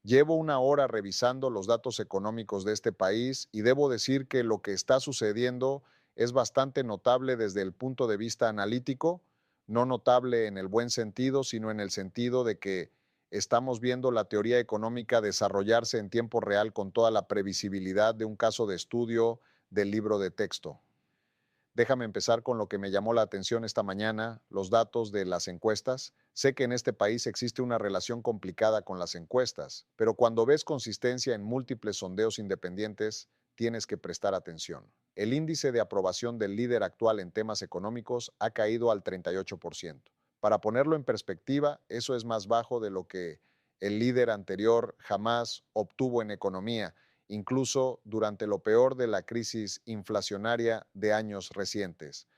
Llevo una hora revisando los datos económicos de este país y debo decir que lo que está sucediendo es bastante notable desde el punto de vista analítico, no notable en el buen sentido, sino en el sentido de que estamos viendo la teoría económica desarrollarse en tiempo real con toda la previsibilidad de un caso de estudio del libro de texto. Déjame empezar con lo que me llamó la atención esta mañana, los datos de las encuestas. Sé que en este país existe una relación complicada con las encuestas, pero cuando ves consistencia en múltiples sondeos independientes, tienes que prestar atención. El índice de aprobación del líder actual en temas económicos ha caído al 38%. Para ponerlo en perspectiva, eso es más bajo de lo que el líder anterior jamás obtuvo en economía, incluso durante lo peor de la crisis inflacionaria de años recientes.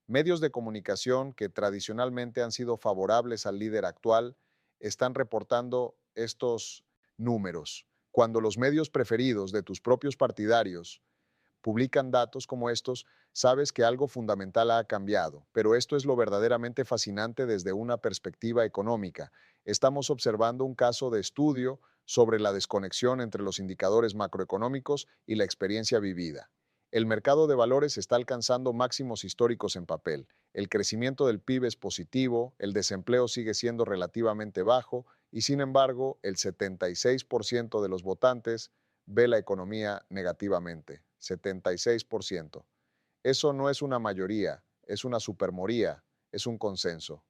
Medios de comunicación que tradicionalmente han sido favorables al líder actual están reportando estos números. Cuando los medios preferidos de tus propios partidarios publican datos como estos, sabes que algo fundamental ha cambiado, pero esto es lo verdaderamente fascinante desde una perspectiva económica. Estamos observando un caso de estudio sobre la desconexión entre los indicadores macroeconómicos y la experiencia vivida. El mercado de valores está alcanzando máximos históricos en papel. El crecimiento del PIB es positivo, el desempleo sigue siendo relativamente bajo y sin embargo el 76% de los votantes ve la economía negativamente, 76%. Eso no es una mayoría, es una supermoría, es un consenso.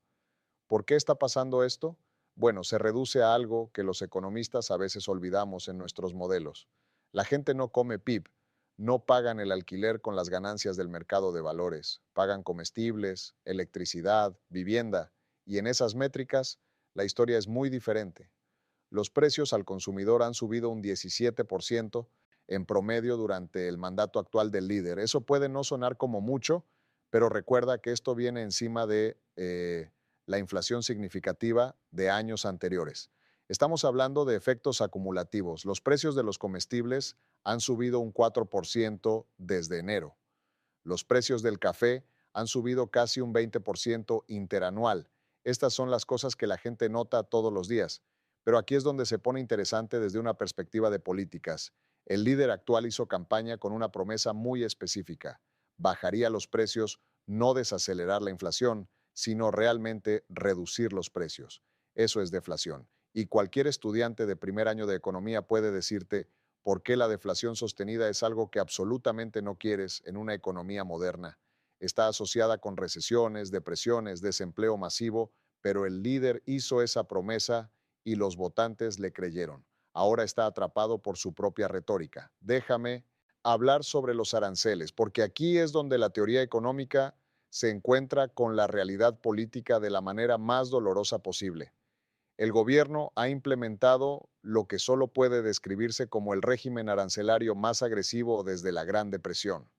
¿Por qué está pasando esto? Bueno, se reduce a algo que los economistas a veces olvidamos en nuestros modelos. La gente no come PIB, no pagan el alquiler con las ganancias del mercado de valores, pagan comestibles, electricidad, vivienda, y en esas métricas la historia es muy diferente. Los precios al consumidor han subido un 17% en promedio durante el mandato actual del líder. Eso puede no sonar como mucho, pero recuerda que esto viene encima de la inflación significativa de años anteriores. Estamos hablando de efectos acumulativos. Los precios de los comestibles han subido un 4% desde enero. Los precios del café han subido casi un 20% interanual. Estas son las cosas que la gente nota todos los días. Pero aquí es donde se pone interesante desde una perspectiva de políticas. El líder actual hizo campaña con una promesa muy específica. Bajaría los precios, no desacelerar la inflación, sino realmente reducir los precios. Eso es deflación. Y cualquier estudiante de primer año de economía puede decirte por qué la deflación sostenida es algo que absolutamente no quieres en una economía moderna. Está asociada con recesiones, depresiones, desempleo masivo, pero el líder hizo esa promesa y los votantes le creyeron. Ahora está atrapado por su propia retórica. Déjame hablar sobre los aranceles, porque aquí es donde la teoría económica se encuentra con la realidad política de la manera más dolorosa posible. El gobierno ha implementado lo que solo puede describirse como el régimen arancelario más agresivo desde la Gran Depresión.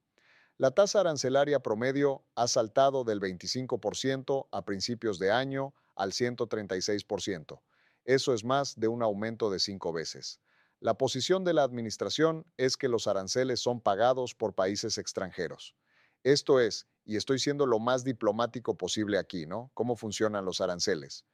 La tasa arancelaria promedio ha saltado del 25% a principios de año al 136%. Eso es más de un aumento de 5 veces. La posición de la administración es que los aranceles son pagados por países extranjeros. Esto es, y estoy siendo lo más diplomático posible aquí, ¿no? ¿Cómo funcionan los aranceles?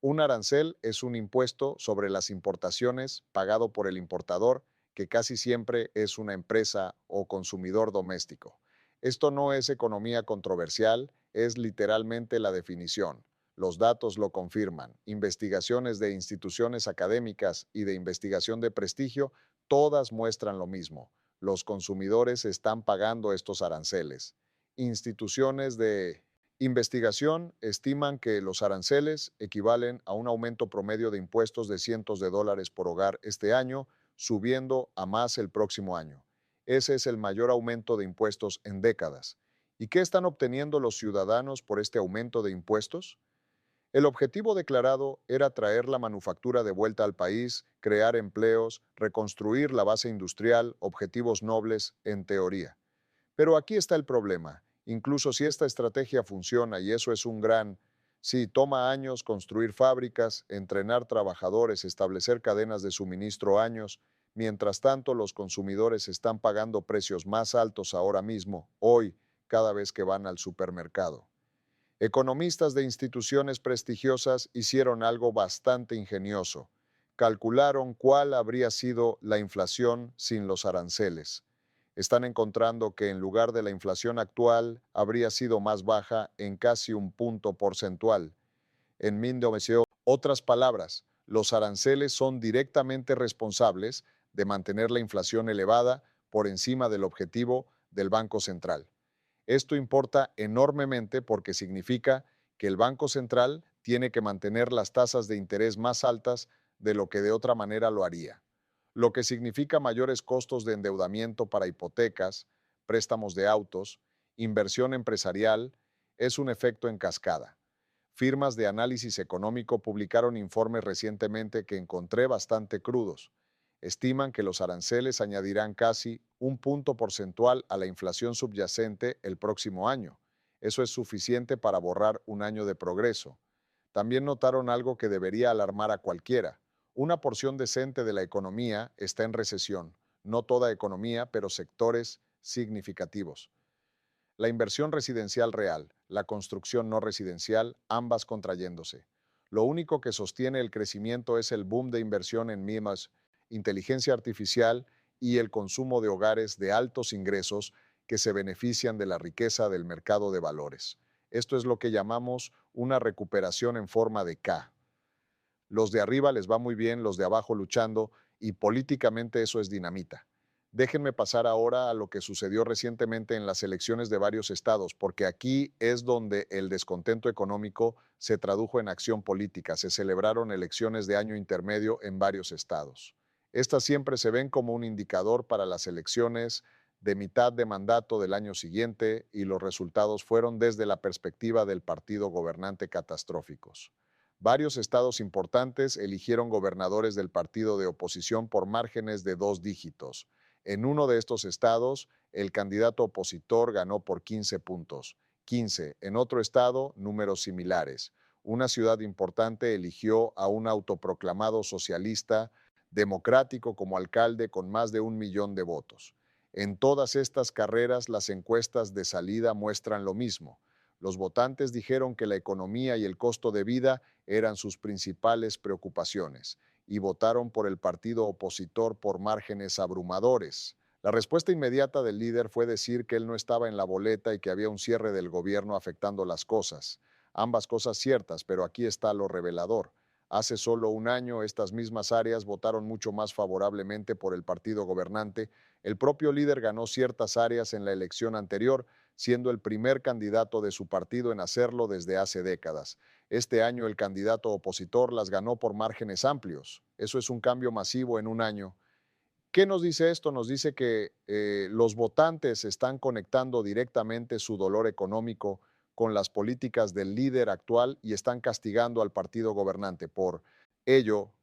Un arancel es un impuesto sobre las importaciones pagado por el importador, que casi siempre es una empresa o consumidor doméstico. Esto no es economía controversial, es literalmente la definición. Los datos lo confirman. Investigaciones de instituciones académicas y de investigación de prestigio, todas muestran lo mismo. Los consumidores están pagando estos aranceles. Instituciones de investigación estiman que los aranceles equivalen a un aumento promedio de impuestos de cientos de dólares por hogar este año, subiendo a más el próximo año. Ese es el mayor aumento de impuestos en décadas. ¿Y qué están obteniendo los ciudadanos por este aumento de impuestos? El objetivo declarado era traer la manufactura de vuelta al país, crear empleos, reconstruir la base industrial, objetivos nobles en teoría. Pero aquí está el problema. Incluso si esta estrategia funciona, y eso es un gran, sí, toma años construir fábricas, entrenar trabajadores, establecer cadenas de suministro años, mientras tanto los consumidores están pagando precios más altos ahora mismo, hoy, cada vez que van al supermercado. Economistas de instituciones prestigiosas hicieron algo bastante ingenioso. calcularon cuál habría sido la inflación sin los aranceles. Están encontrando que en lugar de la inflación actual habría sido más baja en casi un punto porcentual. En 1900, otras palabras, los aranceles son directamente responsables de mantener la inflación elevada por encima del objetivo del Banco Central. Esto importa enormemente porque significa que el Banco Central tiene que mantener las tasas de interés más altas de lo que de otra manera lo haría, lo que significa mayores costos de endeudamiento para hipotecas, préstamos de autos, inversión empresarial. Es un efecto en cascada. Firmas de análisis económico publicaron informes recientemente que encontré bastante crudos. Estiman que los aranceles añadirán casi un punto porcentual a la inflación subyacente el próximo año. Eso es suficiente para borrar un año de progreso. También notaron algo que debería alarmar a cualquiera. Una porción decente de la economía está en recesión. No toda economía, pero sectores significativos. La inversión residencial real, la construcción no residencial, ambas contrayéndose. Lo único que sostiene el crecimiento es el boom de inversión en MIMAS, inteligencia artificial y el consumo de hogares de altos ingresos que se benefician de la riqueza del mercado de valores. Esto es lo que llamamos una recuperación en forma de K. Los de arriba les va muy bien, los de abajo luchando, y políticamente eso es dinamita. Déjenme pasar ahora a lo que sucedió recientemente en las elecciones de varios estados, porque aquí es donde el descontento económico se tradujo en acción política. Se celebraron elecciones de año intermedio en varios estados. Estas siempre se ven como un indicador para las elecciones de mitad de mandato del año siguiente, y los resultados fueron desde la perspectiva del partido gobernante catastróficos. Varios estados importantes eligieron gobernadores del partido de oposición por márgenes de 2 dígitos. En uno de estos estados, el candidato opositor ganó por 15 puntos. 15. En otro estado, números similares. Una ciudad importante eligió a un autoproclamado socialista democrático como alcalde con más de 1 millón de votos. En todas estas carreras, las encuestas de salida muestran lo mismo. Los votantes dijeron que la economía y el costo de vida eran sus principales preocupaciones y votaron por el partido opositor por márgenes abrumadores. La respuesta inmediata del líder fue decir que él no estaba en la boleta y que había un cierre del gobierno afectando las cosas. Ambas cosas ciertas, pero aquí está lo revelador. Hace solo un año, estas mismas áreas votaron mucho más favorablemente por el partido gobernante. El propio líder ganó ciertas áreas en la elección anterior, siendo el primer candidato de su partido en hacerlo desde hace décadas. Este año el candidato opositor las ganó por márgenes amplios. Eso es un cambio masivo en un año. ¿Qué nos dice esto? Nos dice que los votantes están conectando directamente su dolor económico con las políticas del líder actual y están castigando al partido gobernante. Por ello,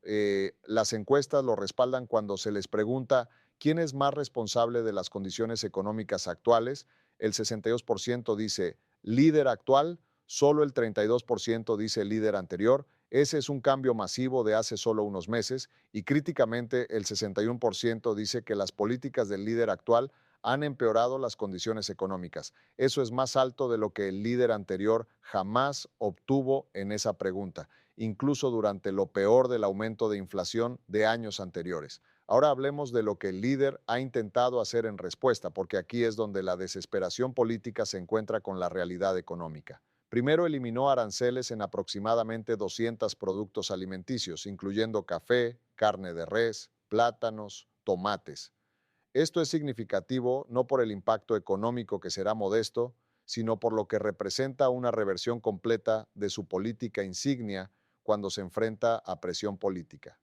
las encuestas lo respaldan cuando se les pregunta quién es más responsable de las condiciones económicas actuales. El 62% dice líder actual, solo el 32% dice líder anterior. Ese es un cambio masivo de hace solo unos meses, y críticamente el 61% dice que las políticas del líder actual han empeorado las condiciones económicas. Eso es más alto de lo que el líder anterior jamás obtuvo en esa pregunta, incluso durante lo peor del aumento de inflación de años anteriores. Ahora hablemos de lo que el líder ha intentado hacer en respuesta, porque aquí es donde la desesperación política se encuentra con la realidad económica. Primero eliminó aranceles en aproximadamente 200 productos alimenticios, incluyendo café, carne de res, plátanos, tomates. Esto es significativo no por el impacto económico, que será modesto, sino por lo que representa una reversión completa de su política insignia cuando se enfrenta a presión política.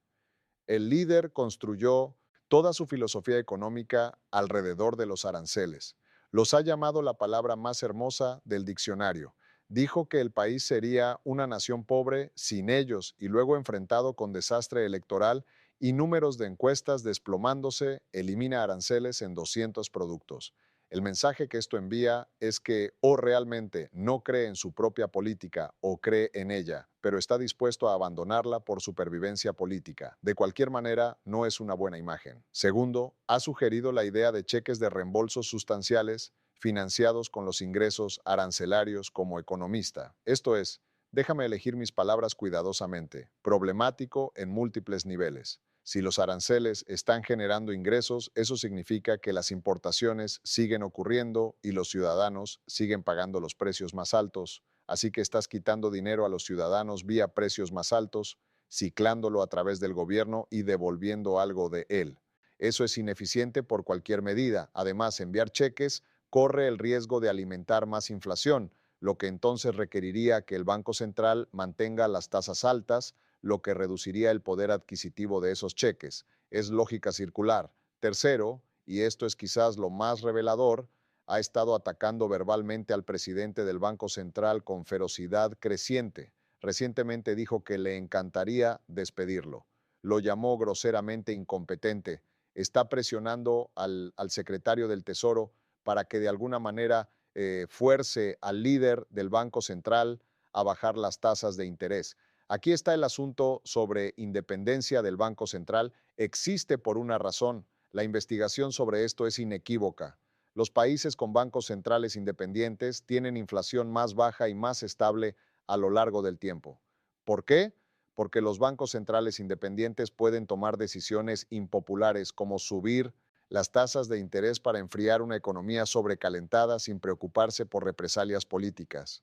El líder construyó toda su filosofía económica alrededor de los aranceles. Los ha llamado la palabra más hermosa del diccionario. Dijo que el país sería una nación pobre sin ellos, y luego, enfrentado con desastre electoral y números de encuestas desplomándose, elimina aranceles en 200 productos. El mensaje que esto envía es que o realmente no cree en su propia política o cree en ella, pero está dispuesto a abandonarla por supervivencia política. De cualquier manera, no es una buena imagen. Segundo, ha sugerido la idea de cheques de reembolso sustanciales financiados con los ingresos arancelarios como economista. Esto es, Déjame elegir mis palabras cuidadosamente. Problemático en múltiples niveles. Si los aranceles están generando ingresos, eso significa que las importaciones siguen ocurriendo y los ciudadanos siguen pagando los precios más altos. Así que estás quitando dinero a los ciudadanos vía precios más altos, ciclándolo a través del gobierno y devolviendo algo de él. Eso es ineficiente por cualquier medida. Además, enviar cheques corre el riesgo de alimentar más inflación, lo que entonces requeriría que el Banco Central mantenga las tasas altas, lo que reduciría el poder adquisitivo de esos cheques. Es lógica circular. Tercero, y esto es quizás lo más revelador, ha estado atacando verbalmente al presidente del Banco Central con ferocidad creciente. Recientemente dijo que le encantaría despedirlo. Lo llamó groseramente incompetente. Está presionando al secretario del Tesoro para que de alguna manera fuerce al líder del Banco Central a bajar las tasas de interés. Aquí está el asunto sobre independencia del Banco Central. Existe por una razón. La investigación sobre esto es inequívoca. Los países con bancos centrales independientes tienen inflación más baja y más estable a lo largo del tiempo. ¿Por qué? Porque los bancos centrales independientes pueden tomar decisiones impopulares como subir las tasas de interés para enfriar una economía sobrecalentada sin preocuparse por represalias políticas.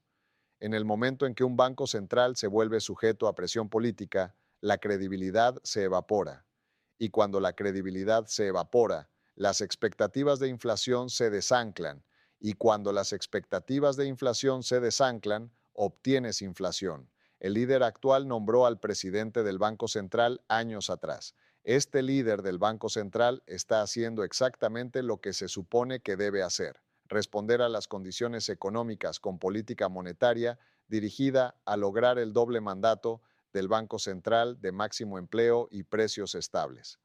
En el momento en que un banco central se vuelve sujeto a presión política, la credibilidad se evapora. Y cuando la credibilidad se evapora, las expectativas de inflación se desanclan. Y cuando las expectativas de inflación se desanclan, obtienes inflación. El líder actual nombró al presidente del Banco Central años atrás. Este líder del Banco Central está haciendo exactamente lo que se supone que debe hacer: responder a las condiciones económicas con política monetaria dirigida a lograr el doble mandato del Banco Central de máximo empleo y precios estables.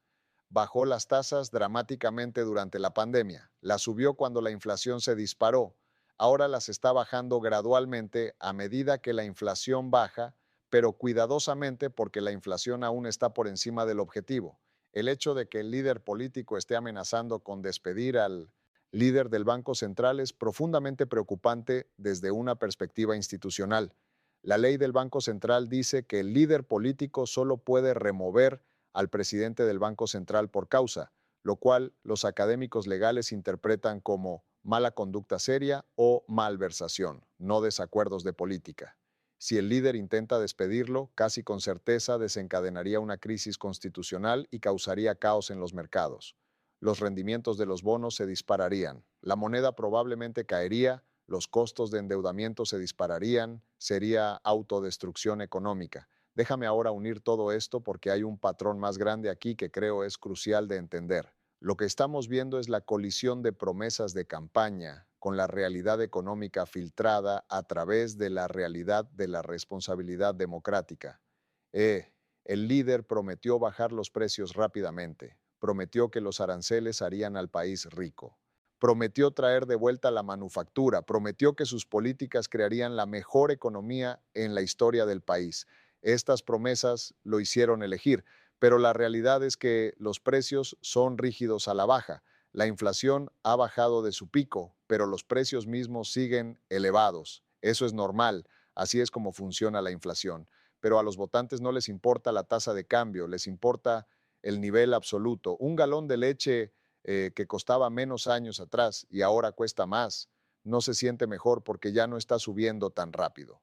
Bajó las tasas dramáticamente durante la pandemia, las subió cuando la inflación se disparó, ahora las está bajando gradualmente a medida que la inflación baja, pero cuidadosamente porque la inflación aún está por encima del objetivo. El hecho de que el líder político esté amenazando con despedir al líder del Banco Central es profundamente preocupante desde una perspectiva institucional. La ley del Banco Central dice que el líder político solo puede remover al presidente del Banco Central por causa, lo cual los académicos legales interpretan como mala conducta seria o malversación, no desacuerdos de política. Si el líder intenta despedirlo, casi con certeza desencadenaría una crisis constitucional y causaría caos en los mercados. Los rendimientos de los bonos se dispararían, la moneda probablemente caería, los costos de endeudamiento se dispararían, sería autodestrucción económica. Déjame ahora unir todo esto porque hay un patrón más grande aquí que creo es crucial de entender. Lo que estamos viendo es la colisión de promesas de campaña con la realidad económica filtrada a través de la realidad de la responsabilidad democrática. El líder prometió bajar los precios rápidamente, prometió que los aranceles harían al país rico, prometió traer de vuelta la manufactura, prometió que sus políticas crearían la mejor economía en la historia del país. Estas promesas lo hicieron elegir, pero la realidad es que los precios son rígidos a la baja. La inflación ha bajado de su pico, pero los precios mismos siguen elevados. Eso es normal, así es como funciona la inflación. Pero a los votantes no les importa la tasa de cambio, les importa el nivel absoluto. Un galón de leche que costaba menos años atrás y ahora cuesta más, no se siente mejor porque ya no está subiendo tan rápido.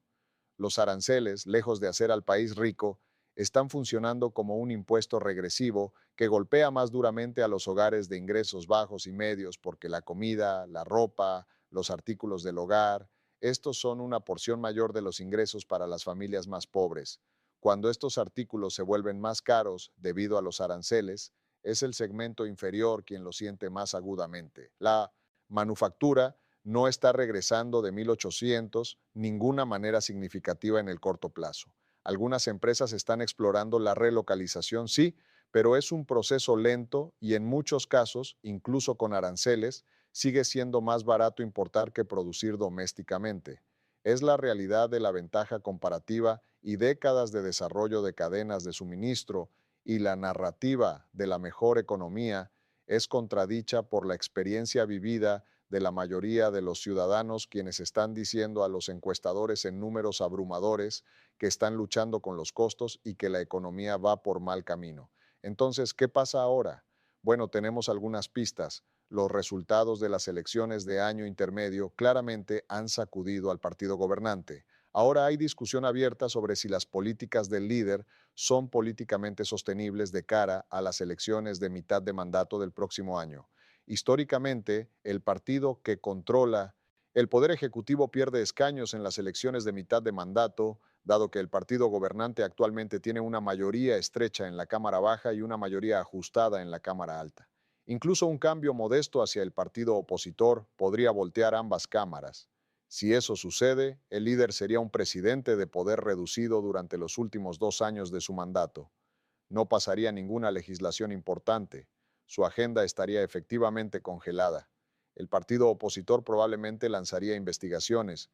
Los aranceles, lejos de hacer al país rico, están funcionando como un impuesto regresivo que golpea más duramente a los hogares de ingresos bajos y medios porque la comida, la ropa, los artículos del hogar, estos son una porción mayor de los ingresos para las familias más pobres. Cuando estos artículos se vuelven más caros debido a los aranceles, es el segmento inferior quien lo siente más agudamente. La manufactura no está regresando de 1800 ninguna manera significativa en el corto plazo. Algunas empresas están explorando la relocalización, sí, pero es un proceso lento y en muchos casos, incluso con aranceles, sigue siendo más barato importar que producir domésticamente. Es la realidad de la ventaja comparativa y décadas de desarrollo de cadenas de suministro, y la narrativa de la mejor economía es contradicha por la experiencia vivida de la mayoría de los ciudadanos, quienes están diciendo a los encuestadores en números abrumadores que están luchando con los costos y que la economía va por mal camino. Entonces, ¿qué pasa ahora? Bueno, tenemos algunas pistas. Los resultados de las elecciones de año intermedio claramente han sacudido al partido gobernante. Ahora hay discusión abierta sobre si las políticas del líder son políticamente sostenibles de cara a las elecciones de mitad de mandato del próximo año. Históricamente, el partido que controla el Poder Ejecutivo pierde escaños en las elecciones de mitad de mandato, dado que el partido gobernante actualmente tiene una mayoría estrecha en la Cámara Baja y una mayoría ajustada en la Cámara Alta. Incluso un cambio modesto hacia el partido opositor podría voltear ambas cámaras. Si eso sucede, el líder sería un presidente de poder reducido durante los últimos 2 años de su mandato. No pasaría ninguna legislación importante. Su agenda estaría efectivamente congelada. El partido opositor probablemente lanzaría investigaciones.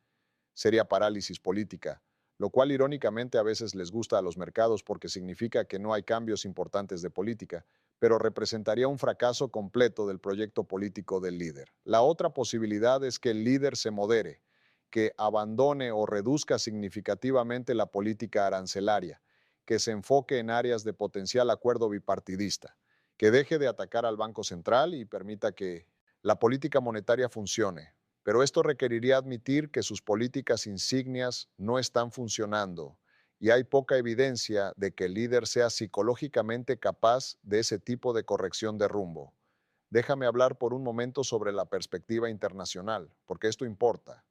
Sería parálisis política, lo cual irónicamente a veces les gusta a los mercados porque significa que no hay cambios importantes de política, pero representaría un fracaso completo del proyecto político del líder. La otra posibilidad es que el líder se modere, que abandone o reduzca significativamente la política arancelaria, que se enfoque en áreas de potencial acuerdo bipartidista, que deje de atacar al Banco Central y permita que la política monetaria funcione, pero esto requeriría admitir que sus políticas insignias no están funcionando y hay poca evidencia de que el líder sea psicológicamente capaz de ese tipo de corrección de rumbo. Déjame hablar por un momento sobre la perspectiva internacional, porque esto importa.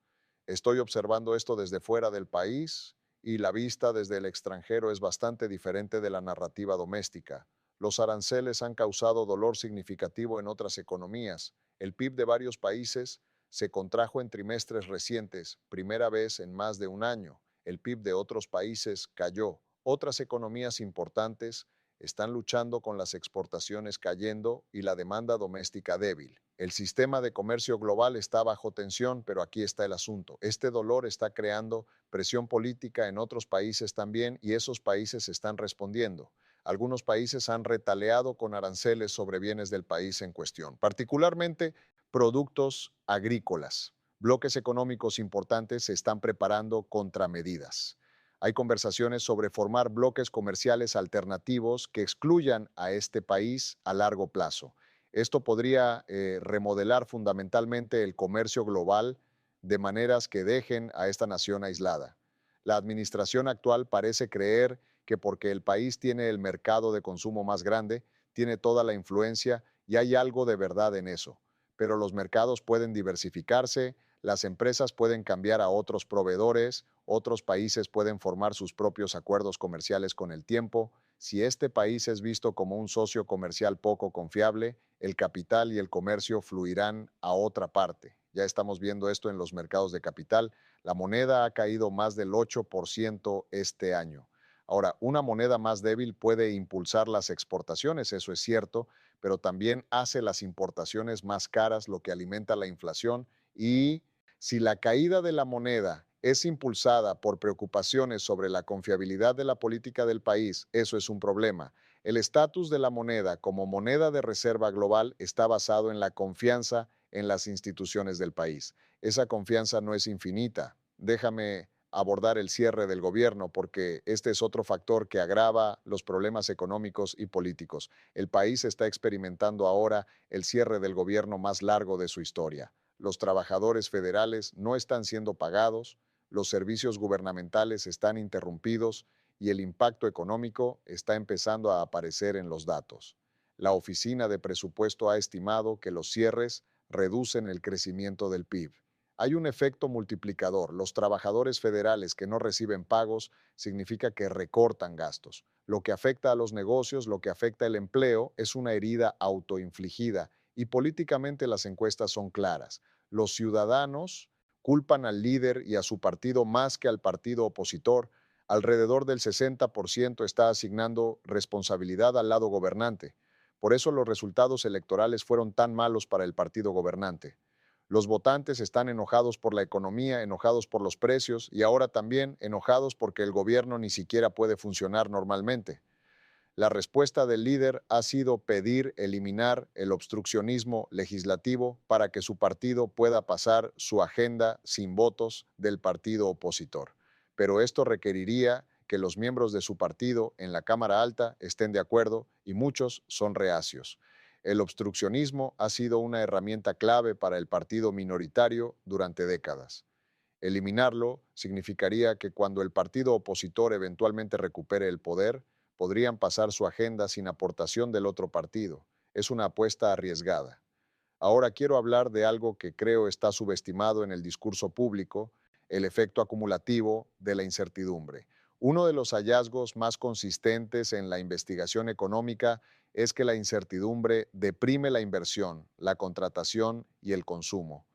Estoy observando esto desde fuera del país y la vista desde el extranjero es bastante diferente de la narrativa doméstica. Los aranceles han causado dolor significativo en otras economías. El PIB de varios países se contrajo en trimestres recientes, primera vez en más de un año. El PIB de otros países cayó. Otras economías importantes están luchando con las exportaciones cayendo y la demanda doméstica débil. El sistema de comercio global está bajo tensión, pero aquí está el asunto. Este dolor está creando presión política en otros países también y esos países están respondiendo. Algunos países han retaliado con aranceles sobre bienes del país en cuestión, particularmente productos agrícolas. Bloques económicos importantes se están preparando contramedidas. Hay conversaciones sobre formar bloques comerciales alternativos que excluyan a este país a largo plazo. Esto podría remodelar fundamentalmente el comercio global de maneras que dejen a esta nación aislada. La administración actual parece creer que porque el país tiene el mercado de consumo más grande, tiene toda la influencia y hay algo de verdad en eso. Pero los mercados pueden diversificarse, las empresas pueden cambiar a otros proveedores, otros países pueden formar sus propios acuerdos comerciales con el tiempo. Si este país es visto como un socio comercial poco confiable, el capital y el comercio fluirán a otra parte. Ya estamos viendo esto en los mercados de capital. La moneda ha caído más del 8% este año. Ahora, una moneda más débil puede impulsar las exportaciones, eso es cierto, pero también hace las importaciones más caras, lo que alimenta la inflación y si la caída de la moneda es impulsada por preocupaciones sobre la confiabilidad de la política del país, eso es un problema. El estatus de la moneda como moneda de reserva global está basado en la confianza en las instituciones del país. Esa confianza no es infinita. Déjame abordar el cierre del gobierno porque este es otro factor que agrava los problemas económicos y políticos. El país está experimentando ahora el cierre del gobierno más largo de su historia. Los trabajadores federales no están siendo pagados, los servicios gubernamentales están interrumpidos y el impacto económico está empezando a aparecer en los datos. La Oficina de Presupuesto ha estimado que los cierres reducen el crecimiento del PIB. Hay un efecto multiplicador. Los trabajadores federales que no reciben pagos significa que recortan gastos. Lo que afecta a los negocios, lo que afecta el empleo, es una herida autoinfligida y políticamente las encuestas son claras. Los ciudadanos culpan al líder y a su partido más que al partido opositor. Alrededor del 60% está asignando responsabilidad al lado gobernante. Por eso los resultados electorales fueron tan malos para el partido gobernante. Los votantes están enojados por la economía, enojados por los precios y ahora también enojados porque el gobierno ni siquiera puede funcionar normalmente. La respuesta del líder ha sido pedir eliminar el obstruccionismo legislativo para que su partido pueda pasar su agenda sin votos del partido opositor. Pero esto requeriría que los miembros de su partido en la Cámara Alta estén de acuerdo y muchos son reacios. El obstruccionismo ha sido una herramienta clave para el partido minoritario durante décadas. Eliminarlo significaría que cuando el partido opositor eventualmente recupere el poder, podrían pasar su agenda sin aportación del otro partido. Es una apuesta arriesgada. Ahora quiero hablar de algo que creo está subestimado en el discurso público, el efecto acumulativo de la incertidumbre. Uno de los hallazgos más consistentes en la investigación económica es que la incertidumbre deprime la inversión, la contratación y el consumo.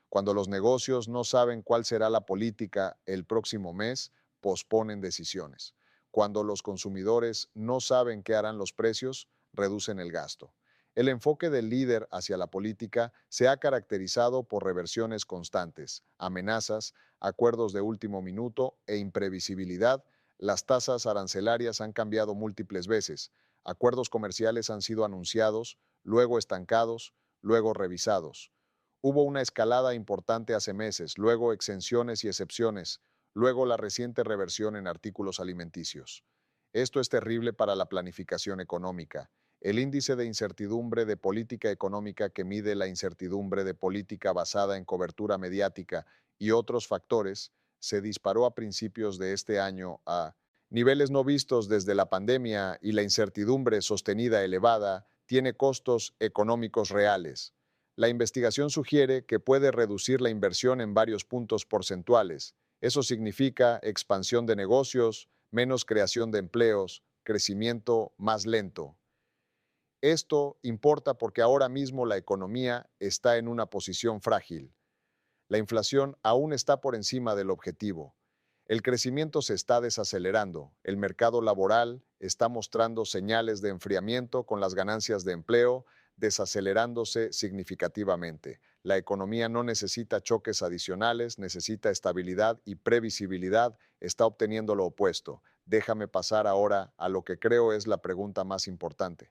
Cuando los negocios no saben cuál será la política el próximo mes, posponen decisiones. Cuando los consumidores no saben qué harán los precios, reducen el gasto. El enfoque del líder hacia la política se ha caracterizado por reversiones constantes, amenazas, acuerdos de último minuto e imprevisibilidad. Las tasas arancelarias han cambiado múltiples veces. Acuerdos comerciales han sido anunciados, luego estancados, luego revisados. Hubo una escalada importante hace meses, luego exenciones y excepciones, luego la reciente reversión en artículos alimenticios. Esto es terrible para la planificación económica. El índice de incertidumbre de política económica, que mide la incertidumbre de política basada en cobertura mediática y otros factores, se disparó a principios de este año a niveles no vistos desde la pandemia, y la incertidumbre sostenida elevada tiene costos económicos reales. La investigación sugiere que puede reducir la inversión en varios puntos porcentuales. Eso significa expansión de negocios, menos creación de empleos, crecimiento más lento. Esto importa porque ahora mismo la economía está en una posición frágil. La inflación aún está por encima del objetivo. El crecimiento se está desacelerando. El mercado laboral está mostrando señales de enfriamiento, con las ganancias de empleo desacelerándose significativamente. La economía no necesita choques adicionales, necesita estabilidad y previsibilidad. Está obteniendo lo opuesto. Déjame pasar ahora a lo que creo es la pregunta más importante.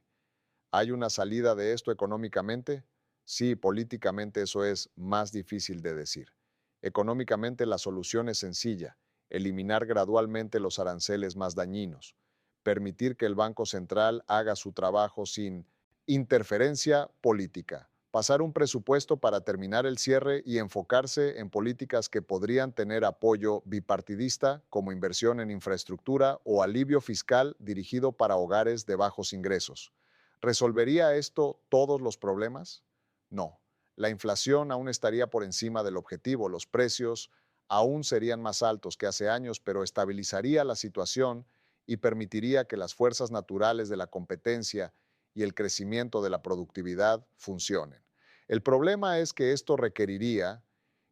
¿Hay una salida de esto económicamente? Sí, políticamente eso es más difícil de decir. Económicamente la solución es sencilla: eliminar gradualmente los aranceles más dañinos, permitir que el Banco Central haga su trabajo sin interferencia política, pasar un presupuesto para terminar el cierre y enfocarse en políticas que podrían tener apoyo bipartidista, como inversión en infraestructura o alivio fiscal dirigido para hogares de bajos ingresos. ¿Resolvería esto todos los problemas? No. La inflación aún estaría por encima del objetivo, los precios aún serían más altos que hace años, pero estabilizaría la situación y permitiría que las fuerzas naturales de la competencia y el crecimiento de la productividad funcionen. El problema es que esto requeriría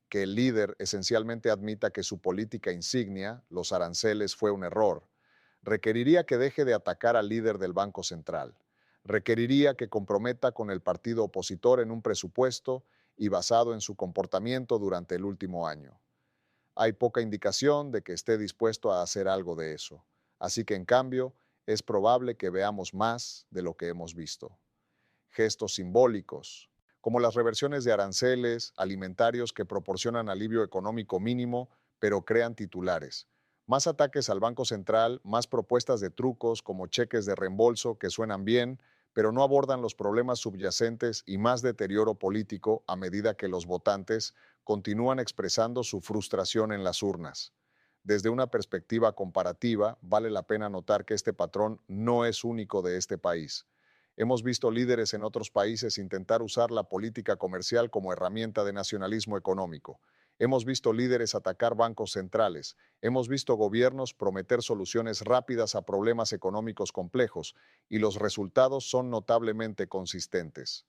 que el líder esencialmente admita que su política insignia, los aranceles, fue un error. Requeriría que deje de atacar al líder del Banco Central. Requeriría que comprometa con el partido opositor en un presupuesto y basado en su comportamiento durante el último año. Hay poca indicación de que esté dispuesto a hacer algo de eso. Así que, en cambio, es probable que veamos más de lo que hemos visto. Gestos simbólicos, como las reversiones de aranceles alimentarios que proporcionan alivio económico mínimo, pero crean titulares. Más ataques al Banco Central, más propuestas de trucos como cheques de reembolso que suenan bien, pero no abordan los problemas subyacentes, y más deterioro político a medida que los votantes continúan expresando su frustración en las urnas. Desde una perspectiva comparativa, vale la pena notar que este patrón no es único de este país. Hemos visto líderes en otros países intentar usar la política comercial como herramienta de nacionalismo económico. Hemos visto líderes atacar bancos centrales. Hemos visto gobiernos prometer soluciones rápidas a problemas económicos complejos, y los resultados son notablemente consistentes.